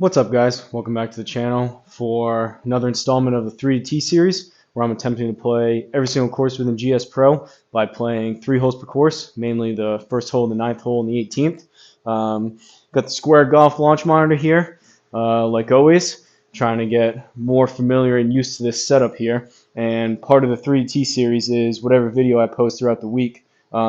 What's up, guys? Welcome back to the channel for another installment of the 3T series where I'm attempting to play every single course within GSPro by playing 3 holes per course, mainly the first hole, the 9th hole, and the 18th. Got the Square Golf launch monitor here, like always, trying to get more familiar and used to this setup here. And part of the 3T series is whatever video I post throughout the week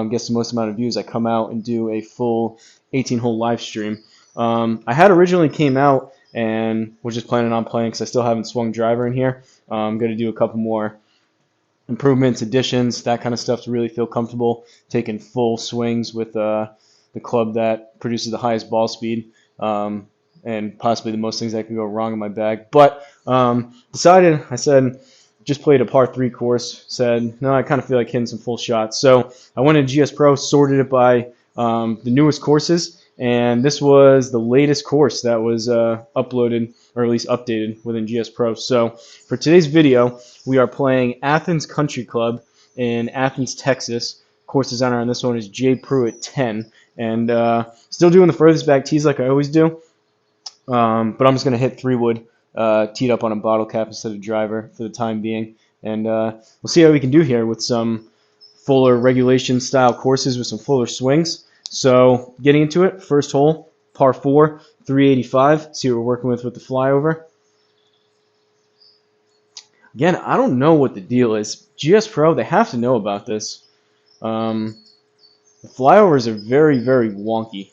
gets the most amount of views. I come out and do a full 18-hole live stream. I had originally came out and was just planning on playing because I still haven't swung driver in here. I'm going to do a couple more improvements, additions, that kind of stuff to really feel comfortable taking full swings with the club that produces the highest ball speed and possibly the most things that could go wrong in my bag. But I said, just played a par 3 course, said, no, I kind of feel like hitting some full shots. So I went into GSPro, sorted it by the newest courses, and this was the latest course that was uploaded, or at least updated within GSPro. So for today's video, we are playing Athens Country Club in Athens, Texas. Course designer on this one is GSPro at 10. And still doing the furthest back tees like I always do. But I'm just going to hit 3-wood teed up on a bottle cap instead of driver for the time being. And we'll see how we can do here with some fuller regulation style courses with some fuller swings. So getting into it, first hole, par 4, 385. See what we're working with the flyover. Again, I don't know what the deal is. GSPro, they have to know about this. The flyovers are very, very wonky.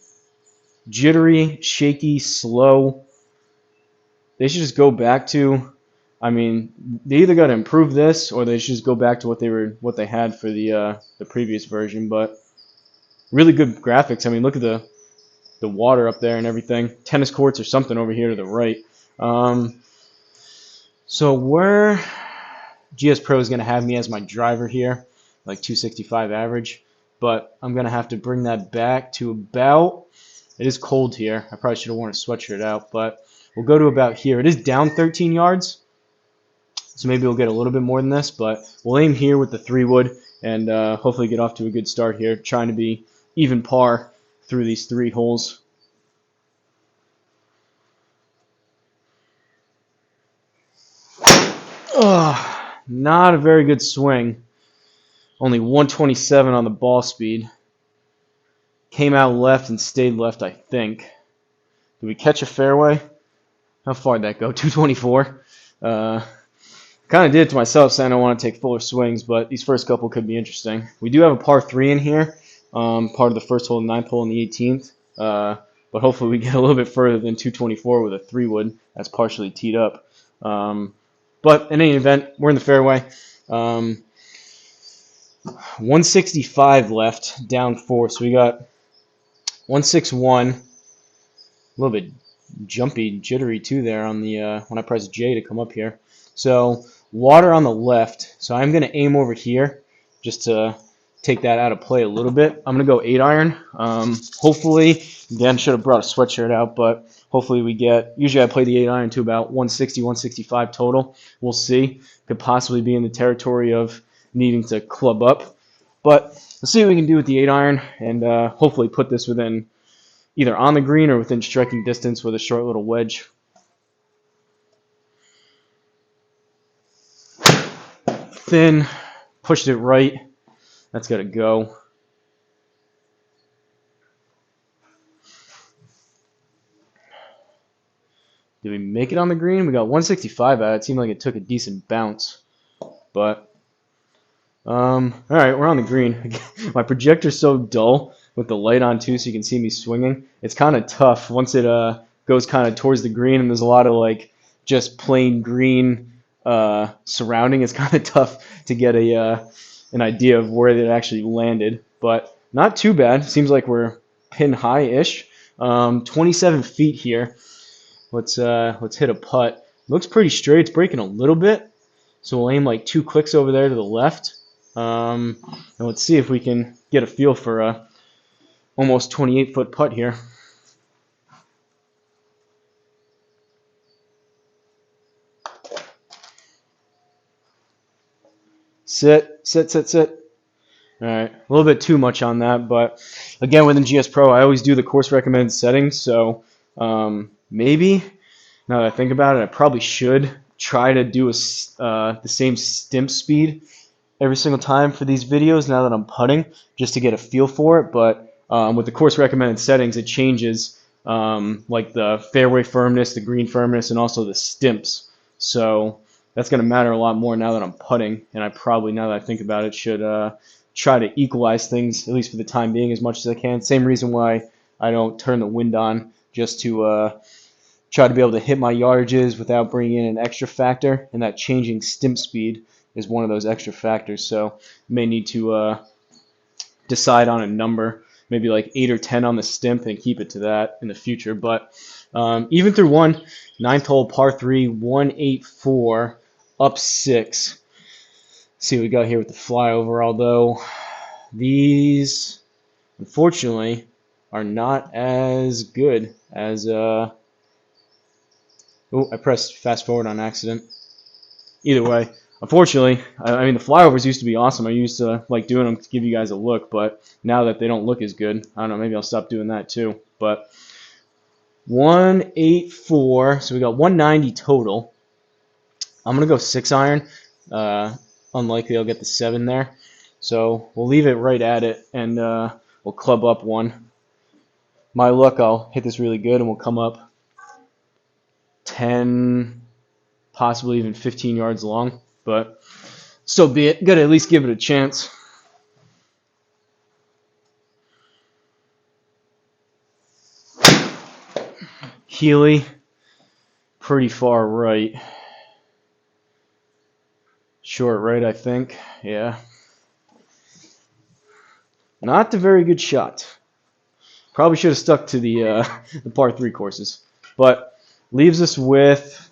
Jittery, shaky, slow. They should just go back to, I mean, they either got to improve this or they should just go back to what they had for the previous version. But really good graphics. I mean, look at the water up there and everything. Tennis courts or something over here to the right. So where GSPro is going to have me as my driver here, like 265 average. But I'm going to have to bring that back to about, it is cold here. I probably should have worn a sweatshirt out, but we'll go to about here. It is down 13 yards, so maybe we'll get a little bit more than this, but we'll aim here with the 3-wood and hopefully get off to a good start here, trying to be even par through these 3 holes. Oh, not a very good swing. Only 127 on the ball speed. Came out left and stayed left, I think. Did we catch a fairway? How far did that go? 224. Kind of did it to myself, saying I want to take fuller swings, but these first couple could be interesting. We do have a par 3 in here, part of the first hole, the 9th hole, and the 18th. But hopefully we get a little bit further than 224 with a 3-wood that's partially teed up. But in any event, we're in the fairway. 165 left, down 4. So we got 161. A little bit jumpy, jittery too there on the when I press J to come up here. So water on the left. So I'm going to aim over here just to take that out of play a little bit. I'm going to go 8-iron. Hopefully, again, should have brought a sweatshirt out, but hopefully we get, usually I play the 8-iron to about 160, 165 total. We'll see. Could possibly be in the territory of needing to club up. But let's see what we can do with the 8-iron and hopefully put this within either on the green or within striking distance with a short little wedge. Thin, pushed it right. That's got to go. Did we make it on the green? We got 165 out. It seemed like it took a decent bounce. But, all right, we're on the green. My projector's so dull with the light on too, so you can see me swinging. It's kind of tough once it goes kind of towards the green and there's a lot of like just plain green surrounding. It's kind of tough to get an idea of where it actually landed, but not too bad. Seems like we're pin high-ish. 27 feet here. Let's hit a putt. Looks pretty straight. It's breaking a little bit, so we'll aim like 2 clicks over there to the left. And let's see if we can get a feel for a almost 28-foot putt here. Sit, sit, sit, sit. All right, a little bit too much on that, but again, within GSPro, I always do the course recommended settings, so maybe Now that I think about it, I probably should try to do the same stimp speed every single time for these videos now that I'm putting, just to get a feel for it. But with the course recommended settings, it changes like the fairway firmness, the green firmness, and also the stimps. So that's going to matter a lot more now that I'm putting, and I probably, now that I think about it, should try to equalize things, at least for the time being, as much as I can. Same reason why I don't turn the wind on, just to try to be able to hit my yardages without bringing in an extra factor, and that changing stimp speed is one of those extra factors. So I may need to decide on a number, maybe like 8 or 10 on the stimp, and keep it to that in the future. But even through one, 9th hole par 3, 184, up 6. See what we got here with the flyover, although these, unfortunately, are not as good as... Oh, I pressed fast forward on accident. Either way, unfortunately, I mean, the flyovers used to be awesome. I used to like doing them to give you guys a look, but now that they don't look as good, I don't know, maybe I'll stop doing that too. But 184, so we got 190 total. I'm going to go 6 iron. Unlikely I'll get the 7 there. So we'll leave it right at it, and we'll club up one. My luck, I'll hit this really good, and we'll come up 10, possibly even 15 yards long. But so be it. Got to at least give it a chance. Healy, pretty far right. Short right, I think. Yeah. Not a very good shot. Probably should have stuck to the par 3 courses. But leaves us with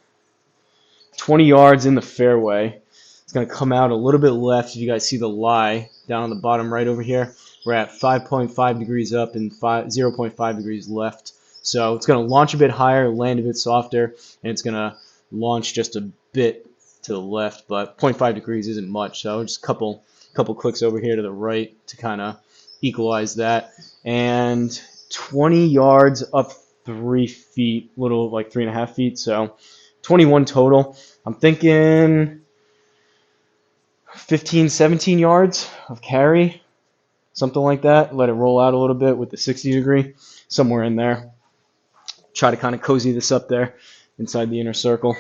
20 yards in the fairway. It's going to come out a little bit left. If you guys see the lie down on the bottom right over here, we're at 5.5 degrees up and 0.5 degrees left. So it's going to launch a bit higher, land a bit softer, and it's going to launch just a bit to the left, but 0.5 degrees isn't much, so just a couple clicks over here to the right to kind of equalize that. And 20 yards up 3 feet, little like 3.5 feet, so 21 total. I'm thinking 15, 17 yards of carry, something like that. Let it roll out a little bit with the 60 degree, somewhere in there. Try to kind of cozy this up there inside the inner circle.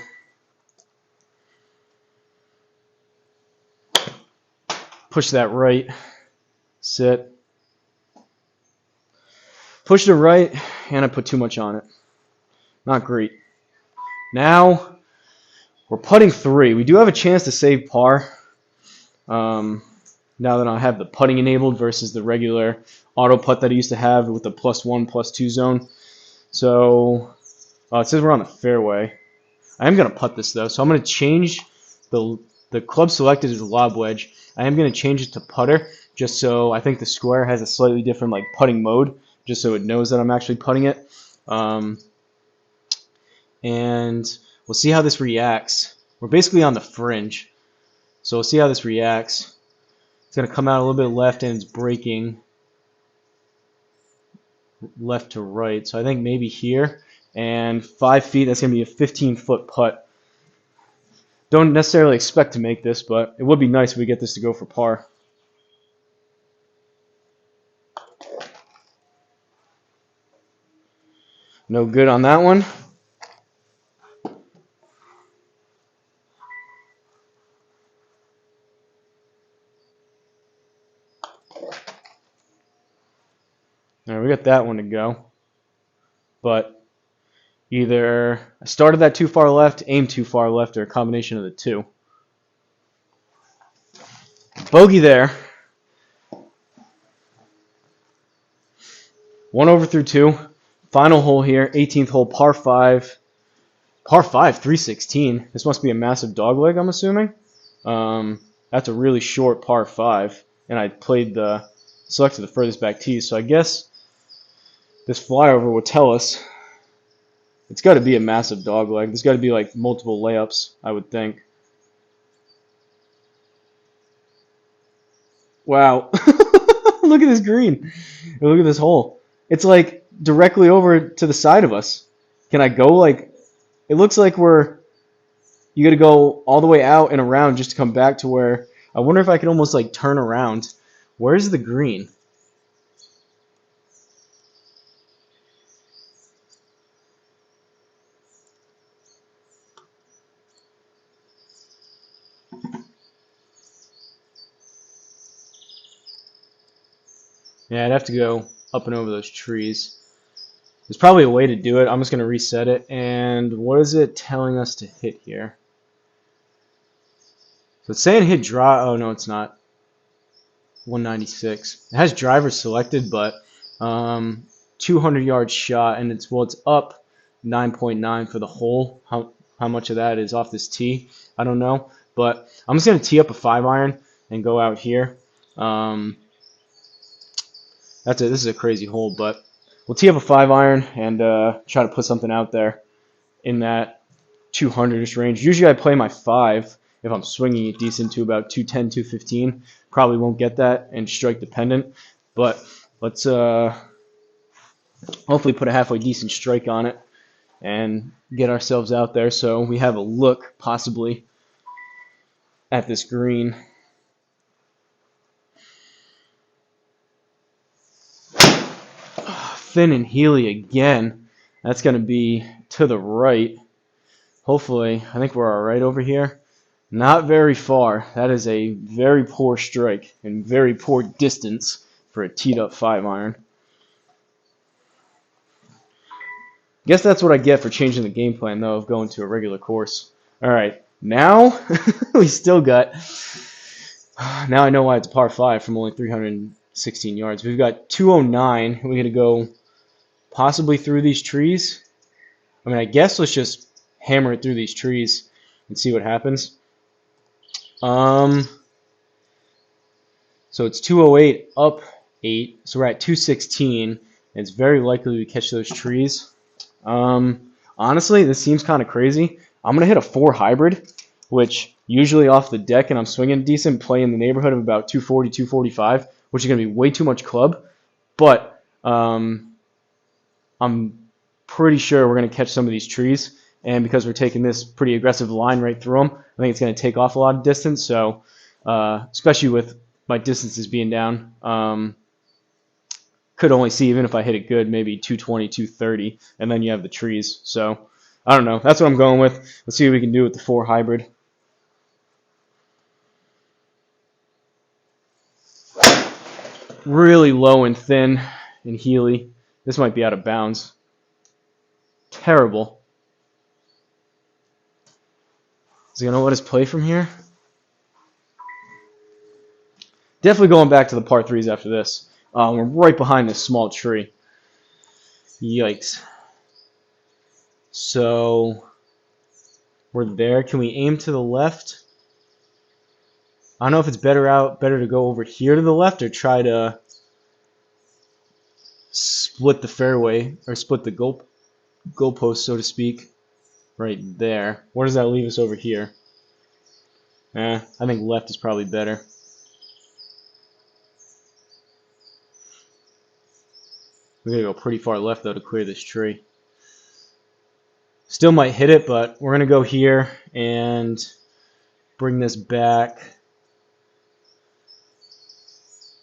Push that right, sit. Push the right, and I put too much on it. Not great. Now, we're putting 3. We do have a chance to save par. Now that I have the putting enabled versus the regular auto putt that I used to have with the +1, +2 zone. So, it says we're on the fairway. I am going to putt this, though, so I'm going to change the club selected as a lob wedge. I am going to change it to putter, just so I think the square has a slightly different like putting mode, just so it knows that I'm actually putting it. And we'll see how this reacts. We're basically on the fringe, so we'll see how this reacts. It's going to come out a little bit left, and it's breaking left to right. So I think maybe here, and 5 feet, that's going to be a 15-foot putt. Don't necessarily expect to make this, but it would be nice if we get this to go for par. No good on that one. All right, we got that one to go. But either I started that too far left, aimed too far left, or a combination of the two. Bogey there. 1 over through 2. Final hole here, 18th hole, par 5. Par 5, 316. This must be a massive dogleg, I'm assuming. That's a really short par 5, and I selected the furthest back tee, so I guess this flyover will tell us it's got to be a massive dogleg. There's got to be like multiple layups, I would think. Wow. Look at this green. Look at this hole. It's like directly over to the side of us. Can I go like it looks like you got to go all the way out and around just to come back to where. I wonder if I could almost like turn around. Where's the green? Yeah, I'd have to go up and over those trees. There's probably a way to do it. I'm just going to reset it. And what is it telling us to hit here? So it's saying hit draw. Oh, no, it's not. 196. It has driver selected, but 200 yard shot, and it's up 9.9 for the hole. How much of that is off this tee? I don't know, but I'm just going to tee up a 5-iron and go out here. This is a crazy hole, but we'll tee up a 5-iron and try to put something out there in that 200-ish range. Usually I play my 5 if I'm swinging it decent to about 210, 215. Probably won't get that and strike dependent, but let's hopefully put a halfway decent strike on it and get ourselves out there so we have a look possibly at this green. Thin and Healy again. That's going to be to the right. Hopefully, I think we're all right over here. Not very far. That is a very poor strike and very poor distance for a teed up 5-iron. Guess that's what I get for changing the game plan, though, of going to a regular course. All right, now we still got. Now I know why it's a par 5 from only 316 yards. We've got 209. We're gonna go possibly through these trees. I mean, I guess let's just hammer it through these trees and see what happens. So it's 208 up 8, so we're at 216, and it's very likely we catch those trees. Honestly, this seems kind of crazy. I'm going to hit a 4 hybrid, which usually off the deck and I'm swinging decent, play in the neighborhood of about 240, 245, which is going to be way too much club, but I'm pretty sure we're going to catch some of these trees, and because we're taking this pretty aggressive line right through them, I think it's going to take off a lot of distance, so especially with my distances being down, could only see, even if I hit it good, maybe 220, 230, and then you have the trees. So I don't know. That's what I'm going with. Let's see what we can do with the 4 hybrid. Really low and thin in Healy. This might be out of bounds. Terrible. Is he going to let us play from here? Definitely going back to the par 3s after this. We're right behind this small tree. Yikes. So we're there. Can we aim to the left? I don't know if it's better to go over here to the left or try to split the fairway or split the goalpost, so to speak, right there. Where does that leave us over here? I think left is probably better. We're going to go pretty far left, though, to clear this tree. Still might hit it, but we're going to go here and bring this back.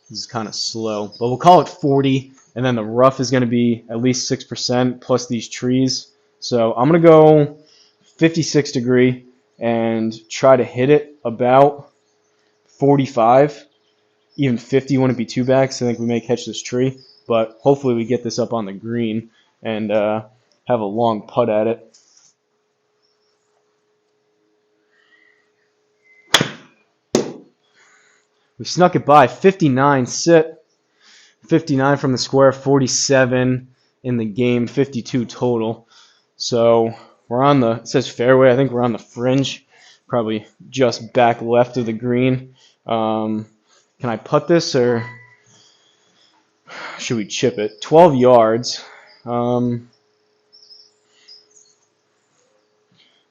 This is kind of slow, but we'll call it 40, and then the rough is going to be at least 6% plus these trees. So I'm going to go 56 degree and try to hit it about 45. Even 50 wouldn't be too bad, because I think we may catch this tree. But hopefully we get this up on the green and have a long putt at it. We snuck it by. 59 sit. 59 from the square, 47 in the game, 52 total. So we're on the, it says fairway, I think we're on the fringe, probably just back left of the green. Can I putt this, or should we chip it? 12 yards.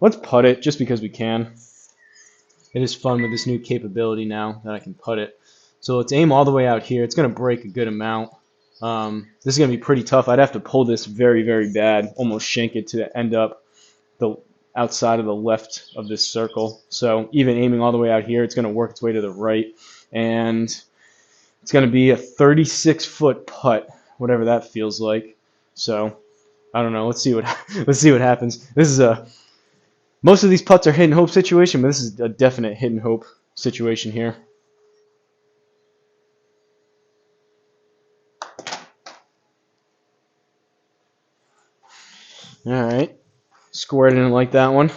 Let's putt it just because we can. It is fun with this new capability now that I can putt it. So let's aim all the way out here. It's going to break a good amount. This is going to be pretty tough. I'd have to pull this very, very bad, almost shank it to end up the outside of the left of this circle. So even aiming all the way out here, it's going to work its way to the right. And it's going to be a 36-foot putt, whatever that feels like. So I don't know. Let's see what happens. This is most of these putts are hit and hope situation, but this is a definite hit and hope situation here. All right, squared in like that one.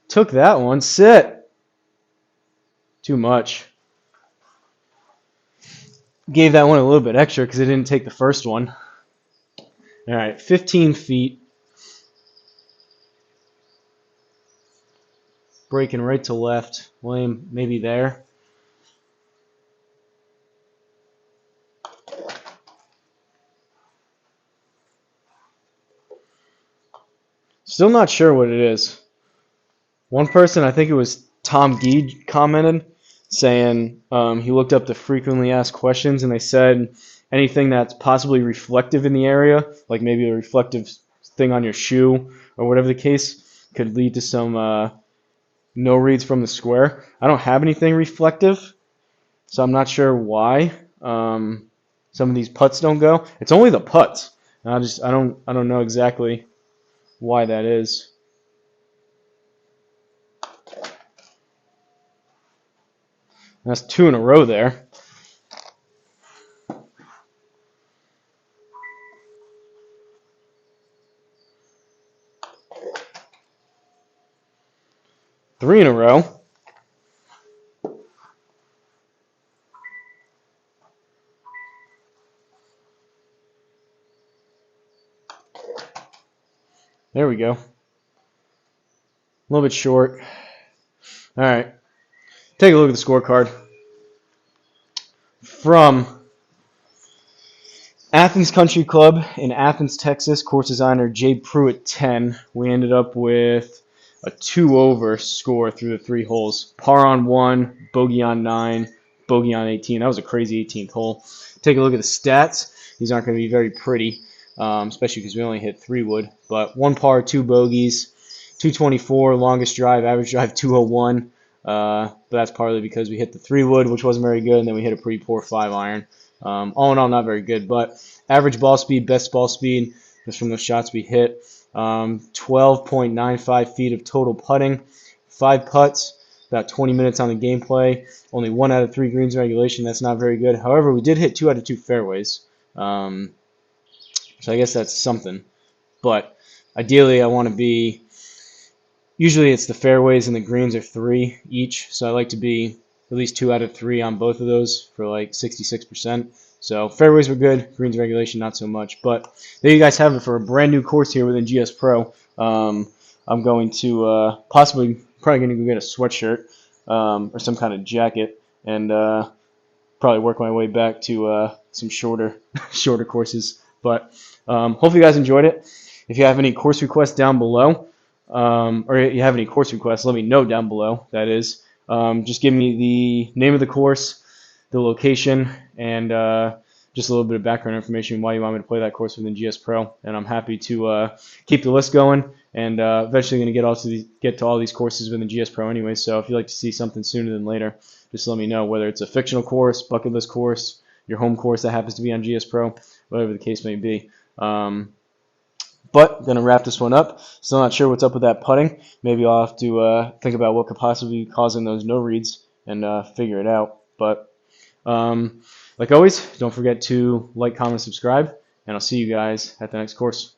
Took that one. Sit. Too much. Gave that one a little bit extra because it didn't take the first one. All right, 15 feet. Breaking right to left. William, maybe there. Still not sure what it is. One person, I think it was Tom Gee, commented saying he looked up the frequently asked questions and they said anything that's possibly reflective in the area, like maybe a reflective thing on your shoe or whatever the case, could lead to some no reads from the square. I don't have anything reflective, so I'm not sure why some of these putts don't go. It's only the putts. I don't know exactly why that is. That's 2 in a row there. Three in a row. There we go. A little bit short. All right. Take a look at the scorecard. From Athens Country Club in Athens, Texas, course designer Jay Pruitt 10. We ended up with a 2-over score through the 3 holes. Par on 1, bogey on 9, bogey on 18. That was a crazy 18th hole. Take a look at the stats. These aren't going to be very pretty, especially because we only hit 3 wood. But 1 par, 2 bogeys, 224, longest drive, average drive 201. But that's partly because we hit the 3 wood, which wasn't very good, and then we hit a pretty poor 5 iron. All in all, not very good, but average ball speed, best ball speed, just from the shots we hit. 12.95 feet of total putting, 5 putts, about 20 minutes on the gameplay, only 1 out of 3 greens in regulation. That's not very good. However, we did hit 2 out of 2 fairways, so I guess that's something. But ideally, I want to be, usually it's the fairways and the greens are 3 each, so I like to be at least 2 out of 3 on both of those for like 66%. So fairways were good, greens regulation not so much. But there you guys have it for a brand new course here within GSPro. I'm going to probably going to go get a sweatshirt or some kind of jacket and probably work my way back to some shorter courses. But hopefully you guys enjoyed it. If you have any course requests down below, or you have any course requests, let me know down below. That is, just give me the name of the course, the location, and just a little bit of background information why you want me to play that course within GSPro. And I'm happy to keep the list going, and eventually going to get to all these courses within GSPro anyway. So if you'd like to see something sooner than later, just let me know, whether it's a fictional course, bucket list course, your home course that happens to be on GSPro, whatever the case may be. But going to wrap this one up. Still not sure what's up with that putting. Maybe I'll have to think about what could possibly be causing those no reads and figure it out. But like always, don't forget to like, comment, subscribe, and I'll see you guys at the next course.